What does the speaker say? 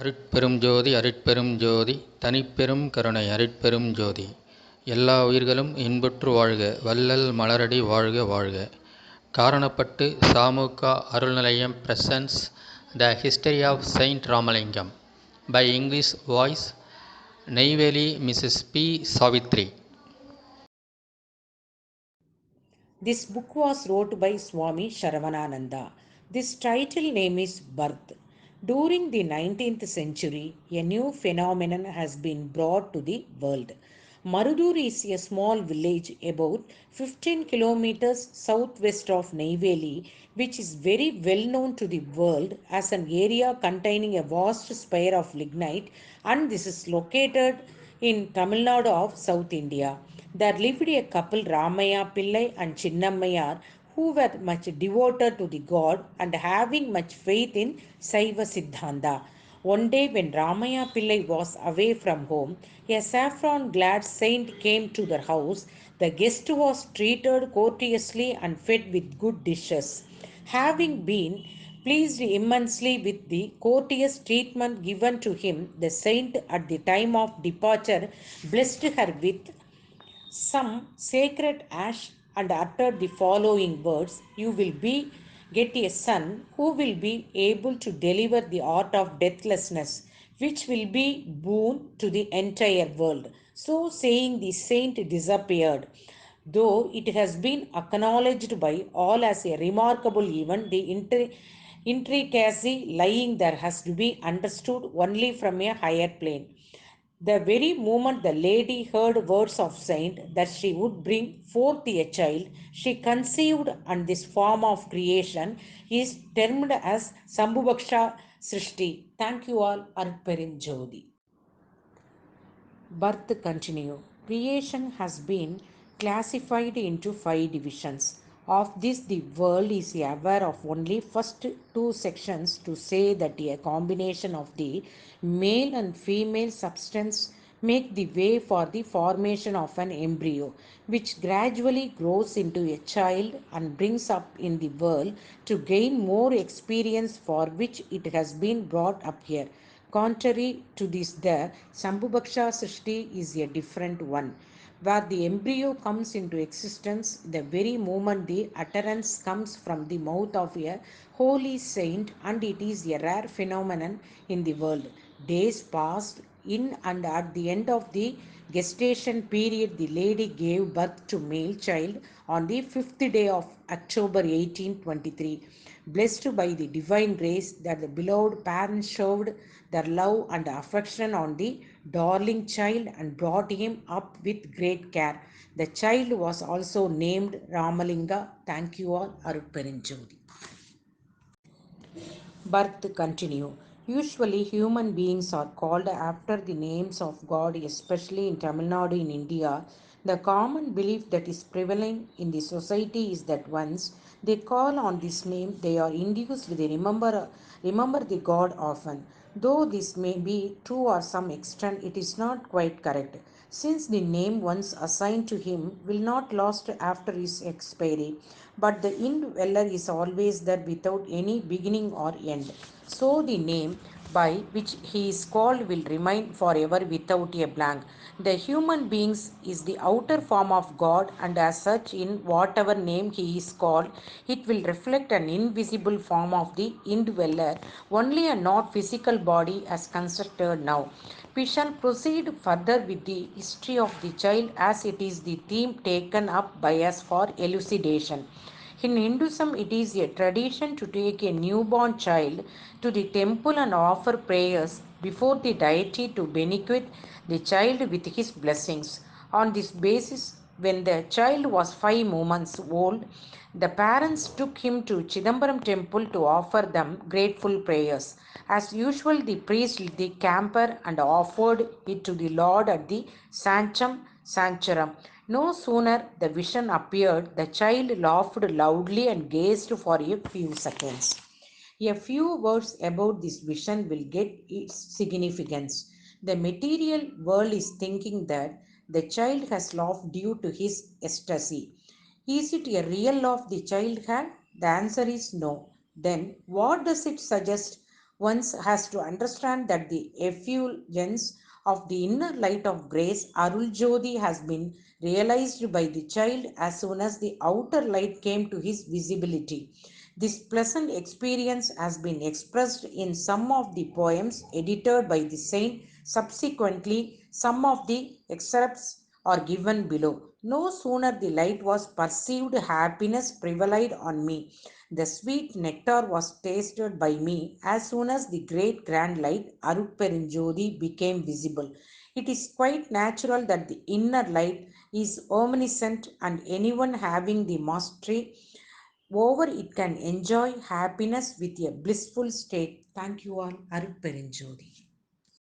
அருட்பெரும் ஜோதி அருட்பெரும் ஜோதி தனிப்பெரும் கருணை அருட்பெரும் ஜோதி. எல்லா உயிர்களும் இன்புற்று வாழ்க, வள்ளல் மலரடி வாழ்க வாழ்க. Karanapattu Sa.Mu.Ka Arul Nilayam presents The History of Saint Ramalingam by English voice Neyveli Mrs.P.Savithri. This book was wrote by Swami Sharavanananda. This title name is Birth. During the 19th century, a new phenomenon has been brought to the world. Marudur is a small village about 15 kilometers southwest of Neyveli, which is very well known to the world as an area containing a vast spire of lignite, and this is located in Tamil Nadu of South India. There lived a couple, Ramaya Pillai and Chinnammayar, who were much devoted to the god and having much faith in Saiva Siddhanta. One day, when Ramaya Pillai was away from home, a saffron glad saint came to their house. The guest was treated courteously and fed with good dishes. Having been pleased immensely with the courteous treatment given to him, the saint at the time of departure blessed her with some sacred ash and uttered the following words: "You will get a son who will be able to deliver the art of deathlessness, which will be boon to the entire world." So saying, the saint disappeared. Though it has been acknowledged by all as a remarkable event, the intricacy lying there has to be understood only from a higher plane. The very moment the lady heard words of saint that she would bring forth a child, she conceived, and this form of creation is termed as Sa.Mu.Ka. Thank you all. Arperim Jodi. Birth continue. Creation has been classified into 5 divisions. Of this, the world is aware of only first 2 sections to say that a combination of the male and female substance make the way for the formation of an embryo, which gradually grows into a child and brings up in the world to gain more experience, for which it has been brought up here. Contrary to this, the Sa.Mu.Ka is a different one, where the embryo comes into existence the very moment the utterance comes from the mouth of a holy saint, and it is a rare phenomenon in the world. Days passed in, and at the end of the gestation period, the lady gave birth to male child on the 5th day of October 1823. Blessed by the divine grace that the beloved parents showed their love and affection on the darling child and brought him up with great care. The child was also named Ramalinga. Thank you all. Aruperinjodi. Birth continue. Usually, human beings are called after the names of God, especially in Tamil Nadu in India. The common belief that is prevalent in the society is that once they call on this name, they are induced to remember the God often. Though this may be true or some extent, it is not quite correct, since the name once assigned to him will not last after his expiry, but the indweller is always there without any beginning or end. So the name by which he is called will remain forever without a blank. The human beings is the outer form of God, and as such, in whatever name he is called, it will reflect an invisible form of the indweller, only a not physical body as constructed now. We shall proceed further with the history of the child, as it is the theme taken up by us for elucidation. In Hinduism, it is a tradition to take a newborn child to the temple and offer prayers before the deity to benefit the child with his blessings. On this basis, when the child was 5 months old, the parents took him to Chidambaram temple to offer them grateful prayers. As usual, the priest lit the camphor and offered it to the Lord at the sanctuary. No sooner the vision appeared, the child laughed loudly and gazed for a few seconds. A few words about this vision will get its significance. The material world is thinking that the child has laughed due to his ecstasy. Is it a real laugh the child had? The answer is no. Then what does it suggest? One has to understand that the effulgence of the inner light of grace, Arul Jyoti, has been realized by the child as soon as the outer light came to his visibility. This pleasant experience has been expressed in some of the poems edited by the saint. Subsequently, some of the excerpts are given below. No sooner the light was perceived, happiness prevailed on me. The sweet nectar was tasted by me as soon as the great grand light, Aruperinjodi, became visible. It is quite natural that the inner light is omniscient, and anyone having the mastery over it can enjoy happiness with a blissful state. Thank you all. Aruperinjodi.